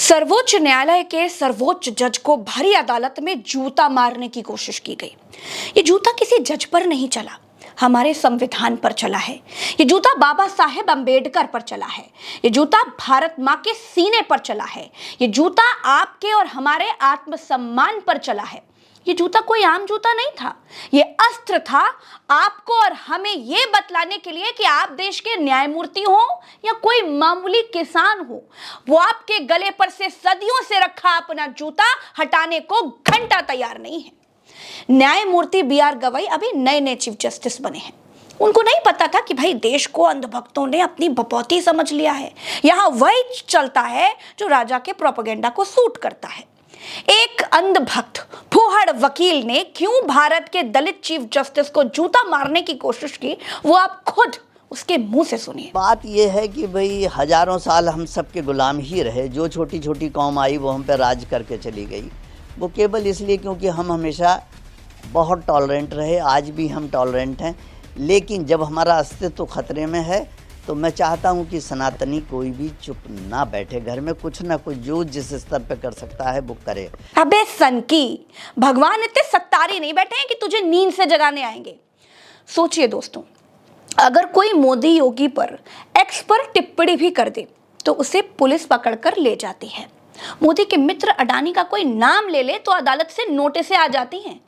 सर्वोच्च न्यायालय के सर्वोच्च जज को भरी अदालत में जूता मारने की कोशिश की गई। ये जूता किसी जज पर नहीं चला, हमारे संविधान पर चला है। ये जूता बाबा साहेब अंबेडकर पर चला है। ये जूता भारत मां के सीने पर चला है। ये जूता आपके और हमारे आत्मसम्मान पर चला है। ये जूता कोई आम जूता नहीं था, ये अस्त्र था आपको और हमें ये बतलाने के लिए कि आप देश के न्यायमूर्ति हो या कोई मामूली किसान हो, वो आपके गले पर से सदियों से रखा अपना जूता हटाने को घंटा तैयार नहीं है। न्यायमूर्ति बी.आर. गवई अभी नए नए चीफ जस्टिस बने हैं। उनको नहीं पता था कि भाई देश को अंधभक्तों ने अपनी बपौती समझ लिया है। यहां वही चलता है जो राजा के प्रोपेगेंडा को सूट करता है। एक अंधभक्त फूहड़ वकील ने क्यों भारत के दलित चीफ जस्टिस को जूता मारने की कोशिश की, वो आप खुद उसके मुंह से सुनिए। बात यह है कि भाई हजारों साल हम सबके गुलाम ही रहे। जो छोटी छोटी कौम आई वो हम पे राज करके चली गई। वो केवल इसलिए क्योंकि हम हमेशा बहुत टॉलरेंट रहे। आज भी हम टॉलरेंट हैं, लेकिन जब हमारा अस्तित्व खतरे में है तो मैं चाहता हूं कि सनातनी कोई भी चुप ना बैठे। घर में कुछ ना कुछ जो जिस स्तर पे कर सकता है वो करे। अबे सनकी, भगवान इतने सत्तारी नहीं बैठे हैं कि तुझे नींद से जगाने आएंगे। सोचिए दोस्तों, अगर कोई मोदी योगी पर एक्स पर टिप्पणी भी कर दे तो उसे पुलिस पकड़कर ले जाती है। मोदी के मित्र अडानी का कोई नाम ले ले तो अदालत से नोटिसें आ जाती हैं।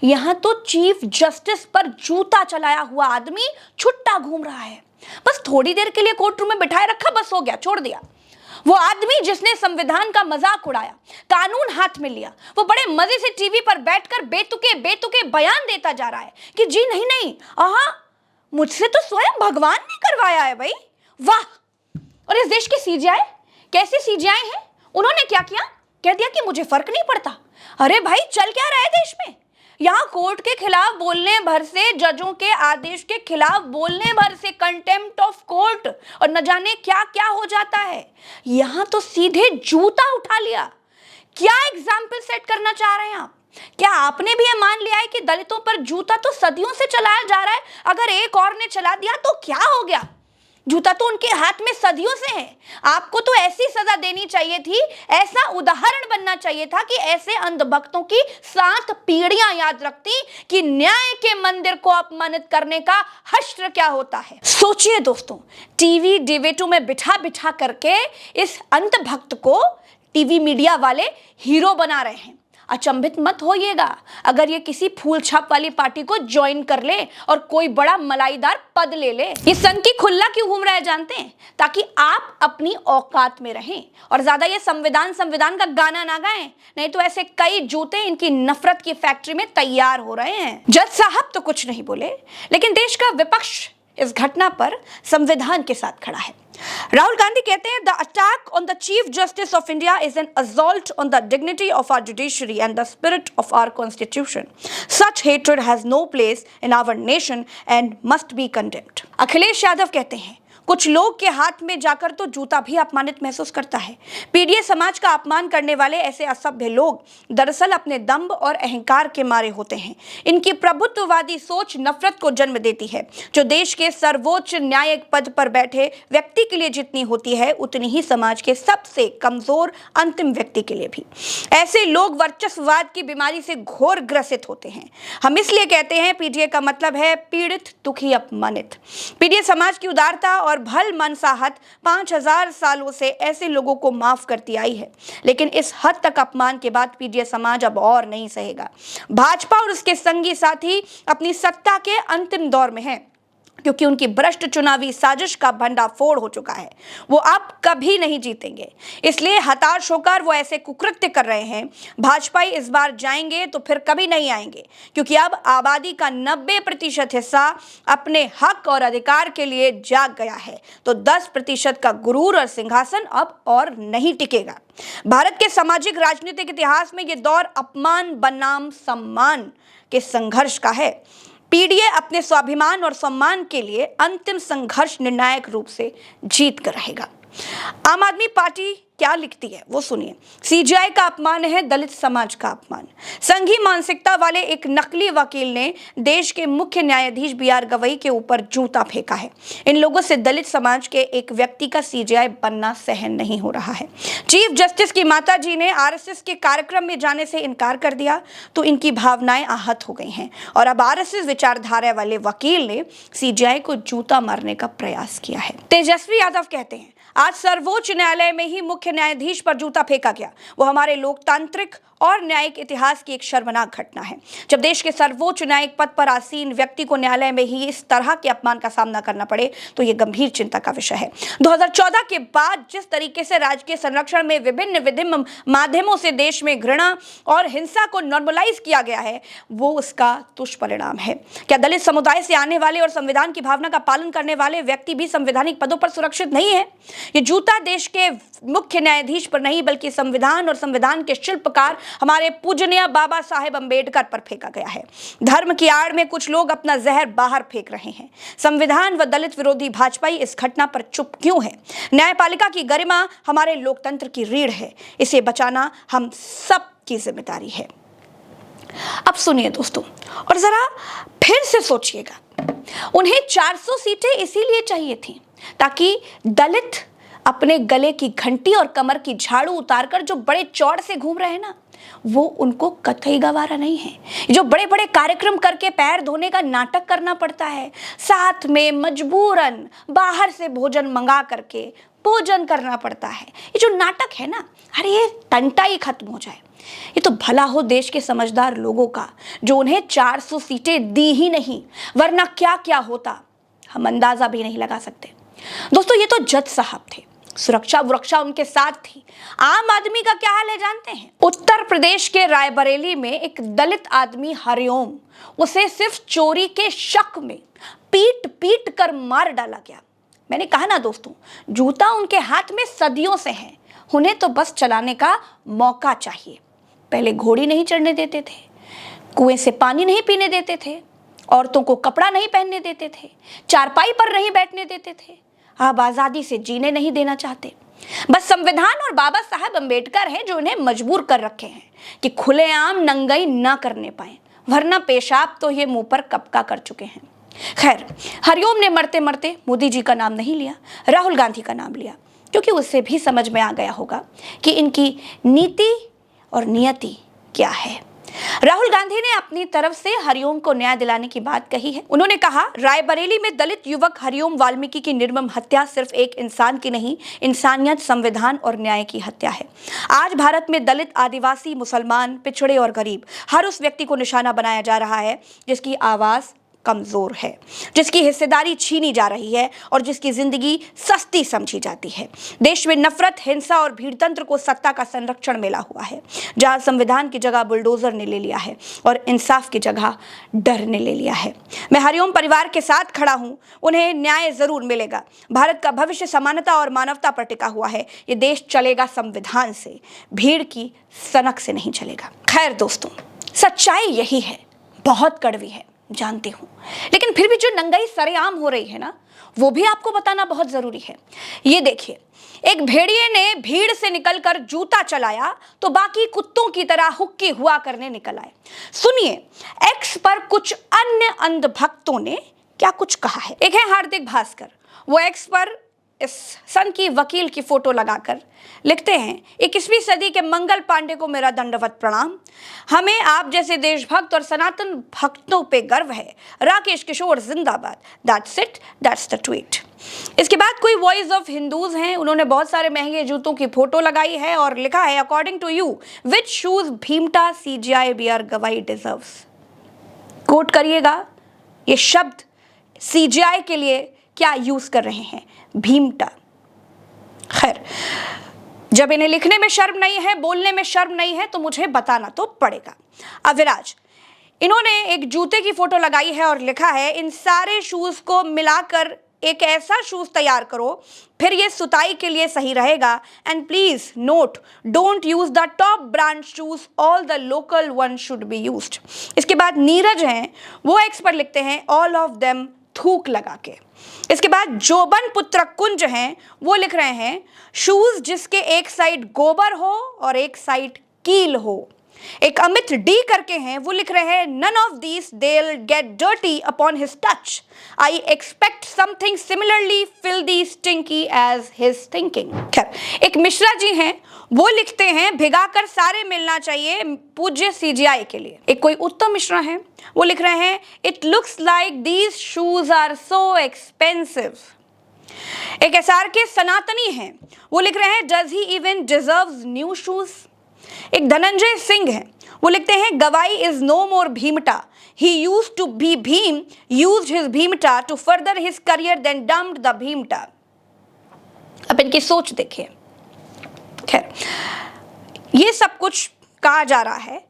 यहां तो चीफ जस्टिस पर जूता चलाया हुआ आदमी छुट्टा घूम रहा है। बस थोड़ी देर के लिए कोर्ट रूम में बिठाए रखा, बस हो गया, छोड़ दिया। वो आदमी जिसने संविधान का मजाक उड़ाया, कानून हाथ में लिया, वो बड़े मजे से टीवी पर बैठकर बेतुके बयान देता जा रहा है कि जी नहीं नहीं, मुझसे तो स्वयं भगवान ने करवाया है भाई, वाह। और इस देश की सीजीआई कैसे सीजीआई है? उन्होंने क्या किया? कह दिया कि मुझे फर्क नहीं पड़ता। अरे भाई, चल क्या रहा है देश में? यहाँ कोर्ट के खिलाफ बोलने भर से, जजों के आदेश के खिलाफ बोलने भर से कंटेम्प्ट ऑफ कोर्ट और न जाने क्या क्या हो जाता है। यहाँ तो सीधे जूता उठा लिया। क्या एग्जाम्पल सेट करना चाह रहे हैं आप? क्या आपने भी ये मान लिया है कि दलितों पर जूता तो सदियों से चलाया जा रहा है, अगर एक और ने चला दिया तो क्या हो गया? जूता तो उनके हाथ में सदियों से है। आपको तो ऐसी सजा देनी चाहिए थी, ऐसा उदाहरण बनना चाहिए था कि ऐसे अंधभक्तों की 7 पीढ़ियां याद रखती कि न्याय के मंदिर को अपमानित करने का हश्र क्या होता है। सोचिए दोस्तों, टीवी डिबेटों में बिठा बिठा करके इस अंधभक्त को टीवी मीडिया वाले हीरो बना रहे हैं। अचंभित मत होइएगा अगर ये किसी फूल छाप वाली पार्टी को ज्वाइन कर ले और कोई बड़ा मलाईदार पद ले ले। ये सनकी खुल्ला क्यों घूम रहा है जानते हैं? ताकि आप अपनी औकात में रहें और ज्यादा ये संविधान का गाना ना गाएं, नहीं तो ऐसे कई जूते इनकी नफरत की फैक्ट्री में तैयार हो रहे हैं। जज साहब तो कुछ नहीं बोले, लेकिन देश का विपक्ष इस घटना पर संविधान के साथ खड़ा है। राहुल गांधी कहते हैं, the attack on the chief justice of India is an assault on the dignity of our judiciary and the spirit of our constitution. Such hatred has no place in our nation and must be condemned. Akhilesh Yadav कहते हैं, कुछ लोग के हाथ में जाकर तो जूता भी अपमानित महसूस करता है। पीडीए समाज का अपमान करने वाले ऐसे असभ्य लोग दरअसल अपने दंभ और अहंकार के मारे होते हैं। इनकी प्रभुत्ववादी सोच नफरत को जन्म देती है, जो देश के सर्वोच्च न्यायिक पद पर बैठे व्यक्ति के लिए जितनी होती है, उतनी ही समाज के सबसे कमजोर अंतिम व्यक्ति के लिए भी। ऐसे लोग वर्चस्ववाद की बीमारी से घोर ग्रसित होते हैं। हम इसलिए कहते हैं पीडीए का मतलब है पीड़ित, दुखी, अपमानित। पीडीए समाज की उदारता और भल मनसाहत 5000 सालों से ऐसे लोगों को माफ करती आई है, लेकिन इस हद तक अपमान के बाद पीडीए समाज अब और नहीं सहेगा। भाजपा और उसके संगी साथी अपनी सत्ता के अंतिम दौर में हैं, क्योंकि उनकी भ्रष्ट चुनावी साजिश का भंडाफोड़ हो चुका है। वो अब कभी नहीं जीतेंगे, इसलिए हताश होकर वो ऐसे कुकृत्य कर रहे हैं। भाजपाई इस बार जाएंगे तो फिर कभी नहीं आएंगे, क्योंकि अब आबादी का 90% हिस्सा अपने हक और अधिकार के लिए जाग गया है, तो 10% का गुरूर और सिंहासन अब और नहीं टिकेगा। भारत के सामाजिक राजनीतिक इतिहास में ये दौर अपमान बनाम सम्मान के संघर्ष का है। पीडीए अपने स्वाभिमान और सम्मान के लिए अंतिम संघर्ष निर्णायक रूप से जीत कर रहेगा। आम आदमी पार्टी क्या लिखती है वो सुनिए। सीजेआई का अपमान है दलित समाज का अपमान। संघी मानसिकता वाले एक नकली वकील ने देश के मुख्य न्यायाधीश बीआर गवई के ऊपर जूता फेंका है। इन लोगों से दलित समाज के एक व्यक्ति का सीजेआई बनना सहन नहीं हो रहा है। चीफ जस्टिस की माता जी ने आरएसएस के कार्यक्रम में जाने से इनकार कर दिया तो इनकी भावनाएं आहत हो गई हैं और अब आरएसएस विचारधारा वाले वकील ने सीजेआई को जूता मारने का प्रयास किया है। तेजस्वी यादव कहते हैं, आज सर्वोच्च न्यायालय में ही मुख्य न्यायाधीश पर जूता फेंका गया। वो हमारे लोकतांत्रिक और न्यायिक इतिहास की एक शर्मनाक घटना है। जब देश के सर्वोच्च न्यायिक पद पर आसीन व्यक्ति को न्यायालय में ही इस तरह के अपमान का सामना करना पड़े तो ये गंभीर चिंता का विषय है। 2014 के बाद जिस तरीके से राजकीय संरक्षण में विभिन्न विभिन्न माध्यमों से देश में घृणा और हिंसा को नॉर्मलाइज किया गया है, वो उसका दुष्परिणाम है। क्या दलित समुदाय से आने वाले और संविधान की भावना का पालन करने वाले व्यक्ति भी संवैधानिक पदों पर सुरक्षित नहीं है? ये जूता देश के मुख्य न्यायाधीश पर नहीं बल्कि संविधान और संविधान के शिल्पकार हमारे पूजनीय बाबा साहेब अंबेडकर पर फेंका गया है। धर्म की आड़ में कुछ लोग अपना जहर बाहर फेंक रहे हैं। संविधान व दलित विरोधी भाजपाई इस घटना पर चुप क्यों है? न्यायपालिका की गरिमा हमारे लोकतंत्र की रीढ़ है। इसे बचाना हम सब की जिम्मेदारी है। अब सुनिए दोस्तों, और जरा फिर से सोचिएगा, उन्हें 400 सीटें इसीलिए चाहिए थी ताकि दलित अपने गले की घंटी और कमर की झाड़ू उतारकर जो बड़े चौड़ से घूम रहे हैं ना, वो उनको कतई गवारा नहीं है। जो बड़े बड़े कार्यक्रम करके पैर धोने का नाटक करना पड़ता है, साथ में मजबूरन बाहर से भोजन मंगा करके भोजन करना पड़ता है, ये जो नाटक है ना, अरे ये टंटा ही खत्म हो जाए। ये तो भला हो देश के समझदार लोगों का जो उन्हें 400 सीटें दी ही नहीं, वरना क्या क्या होता हम अंदाजा भी नहीं लगा सकते। दोस्तों, ये तो जज साहब थे, सुरक्षा वुरक्षा उनके साथ थी। आम आदमी का क्या हाल है जानते हैं? उत्तर प्रदेश के रायबरेली में एक दलित आदमी हरिओम, उसे सिर्फ चोरी के शक में पीट पीट कर मार डाला गया। मैंने कहा ना दोस्तों, जूता उनके हाथ में सदियों से है, उन्हें तो बस चलाने का मौका चाहिए। पहले घोड़ी नहीं चढ़ने देते थे, कुएं से पानी नहीं पीने देते थे, औरतों को कपड़ा नहीं पहनने देते थे, चारपाई पर नहीं बैठने देते थे, अब आजादी से जीने नहीं देना चाहते। बस संविधान और बाबा साहब अंबेडकर हैं जो इन्हें मजबूर कर रखे हैं कि खुलेआम नंगाई ना करने पाए, वरना पेशाब तो ये मुंह पर कपका कर चुके हैं। खैर, हरिओम ने मरते मरते मोदी जी का नाम नहीं लिया, राहुल गांधी का नाम लिया, क्योंकि उससे भी समझ में आ गया होगा कि इनकी नीति और नियति क्या है। राहुल गांधी ने अपनी तरफ से हरिओम को न्याय दिलाने की बात कही है। उन्होंने कहा, रायबरेली में दलित युवक हरिओम वाल्मीकि की निर्मम हत्या सिर्फ एक इंसान की नहीं, इंसानियत, संविधान और न्याय की हत्या है। आज भारत में दलित, आदिवासी, मुसलमान, पिछड़े और गरीब हर उस व्यक्ति को निशाना बनाया जा रहा है जिसकी आवाज कमजोर है, जिसकी हिस्सेदारी छीनी जा रही है और जिसकी जिंदगी सस्ती समझी जाती है। देश में नफरत, हिंसा और भीड़तंत्र को सत्ता का संरक्षण मिला हुआ है, जहां संविधान की जगह बुलडोजर ने ले लिया है और इंसाफ की जगह डर ने ले लिया है। मैं हरिओम परिवार के साथ खड़ा हूं, उन्हें न्याय जरूर मिलेगा। भारत का भविष्य समानता और मानवता पर टिका हुआ है। ये देश चलेगा संविधान से, भीड़ की सनक से नहीं चलेगा। खैर दोस्तों, सच्चाई यही है, बहुत कड़वी है जानती हूं, लेकिन फिर भी जो नंगाई सरेआम हो रही है ना, वो भी आपको बताना बहुत जरूरी है। ये देखिए, एक भेड़िए ने भीड़ से निकलकर जूता चलाया तो बाकी कुत्तों की तरह हुक्की हुआ करने निकल आए। सुनिए, एक्स पर कुछ अन्य अंधभक्तों ने क्या कुछ कहा है। एक है हार्दिक भास्कर, वो एक्स पर इस सन की वकील की फोटो लगाकर लिखते हैं, 21वीं सदी के मंगल पांडे को मेरा दंडवत प्रणाम। हमें आप जैसे देशभक्त और सनातन भक्तों पे गर्व है। राकेश किशोर जिंदाबाद। That's it, that's the tweet. इसके बाद कोई वॉइस ऑफ हिंदूज हैं, उन्होंने बहुत सारे महंगे जूतों की फोटो लगाई है और लिखा है, according to you which shoes Bhimta CJI BR Gavai deserves. Quote करिएगा, ये शब्द सीजीआई के लिए क्या यूज कर रहे हैं, भीमटा। खैर, जब इन्हें लिखने में शर्म नहीं है, बोलने में शर्म नहीं है, तो मुझे बताना तो पड़ेगा। अविराज, इन्होंने एक जूते की फोटो लगाई है और लिखा है, इन सारे शूज को मिलाकर एक ऐसा शूज तैयार करो, फिर ये सुताई के लिए सही रहेगा। And please note, don't use the top brand shoes, all the local one should be used. इसके बाद नीरज हैं, वो एक्स पर लिखते हैं, ऑल ऑफ देम थूक लगा के। इसके बाद जोबन पुत्र कुंज हैं, वो लिख रहे हैं शूज जिसके एक साइड गोबर हो और एक साइड कील हो। एक अमित डी करके हैं, वो लिख रहे हैं none of these they'll get dirty upon his touch. I expect something similarly filthy stinky as his thinking. खैर, एक मिश्रा जी हैं, वो लिखते हैं भिगाकर सारे मिलना चाहिए पूज्य सीजीआई के लिए। एक कोई उत्तम मिश्रा है, वो लिख रहे हैं it looks like these shoes are so expensive. एक एसआर के सनातनी हैं, वो लिख रहे हैं does he even deserves new shoes. एक धनंजय सिंह है, वो लिखते हैं Gavai is no more Bhimta, he used to be Bhim, used his Bhimta to further his career then dumped the Bhimta. अब इनकी सोच देखिए। खैर, ये सब कुछ कहा जा रहा है।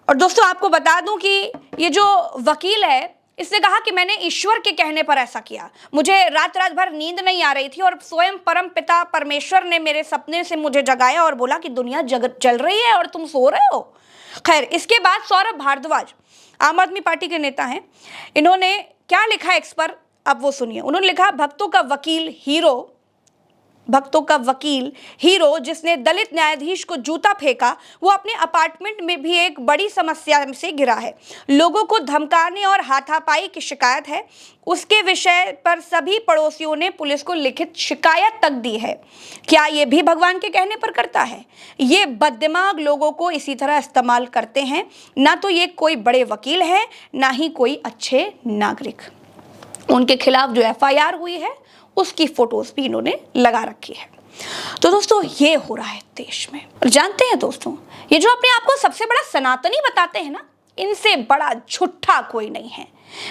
और दोस्तों आपको बता दूं कि ये जो वकील है, इसने कहा कि मैंने ईश्वर के कहने पर ऐसा किया, मुझे रात रात भर नींद नहीं आ रही थी और स्वयं परम पिता परमेश्वर ने मेरे सपने से मुझे जगाया और बोला कि दुनिया चल रही है और तुम सो रहे हो। खैर, इसके बाद सौरभ भारद्वाज आम आदमी पार्टी के नेता हैं, इन्होंने क्या लिखा एक्स पर, अब वो सुनिए। उन्होंने लिखा भक्तों का वकील हीरो जिसने दलित न्यायाधीश को जूता फेंका, वो अपने अपार्टमेंट में भी एक बड़ी समस्या से घिरा है। लोगों को धमकाने और हाथापाई की शिकायत है। उसके विषय पर सभी पड़ोसियों ने पुलिस को लिखित शिकायत तक दी है। क्या ये भी भगवान के कहने पर करता है? ये बददिमाग लोगों को इसी तरह इस्तेमाल करते हैं। ना तो ये कोई बड़े वकील है, ना ही कोई अच्छे नागरिक। उनके खिलाफ जो एफआईआर हुई है उसकी फोटोज भी इन्होंने लगा रखी है। तो दोस्तों ये हो रहा है देश में। और जानते हैं दोस्तों, ये जो अपने आप को सबसे बड़ा सनातनी बताते हैं ना, इनसे बड़ा झूठा कोई नहीं है।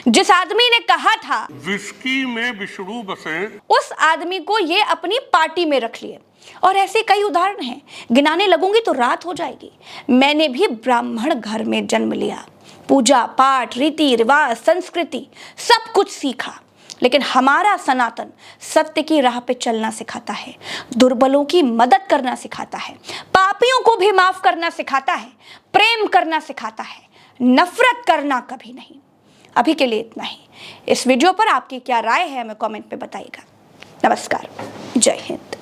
जिस आदमी ने कहा था विस्की में विष्णु बसे, उस आदमी को ये अपनी पार्टी में रख लिए। और ऐसे कई उदाहरण हैं, गिनाने लगूंगी तो रात हो जाएगी। मैंने भी ब्राह्मण घर में जन्म लिया, पूजा पाठ रीति रिवाज संस्कृति सब कुछ सीखा, लेकिन हमारा सनातन सत्य की राह पे चलना सिखाता है, दुर्बलों की मदद करना सिखाता है, पापियों को भी माफ करना सिखाता है, प्रेम करना सिखाता है, नफरत करना कभी नहीं। अभी के लिए इतना ही। इस वीडियो पर आपकी क्या राय है हमें कमेंट पे बताइएगा। नमस्कार, जय हिंद।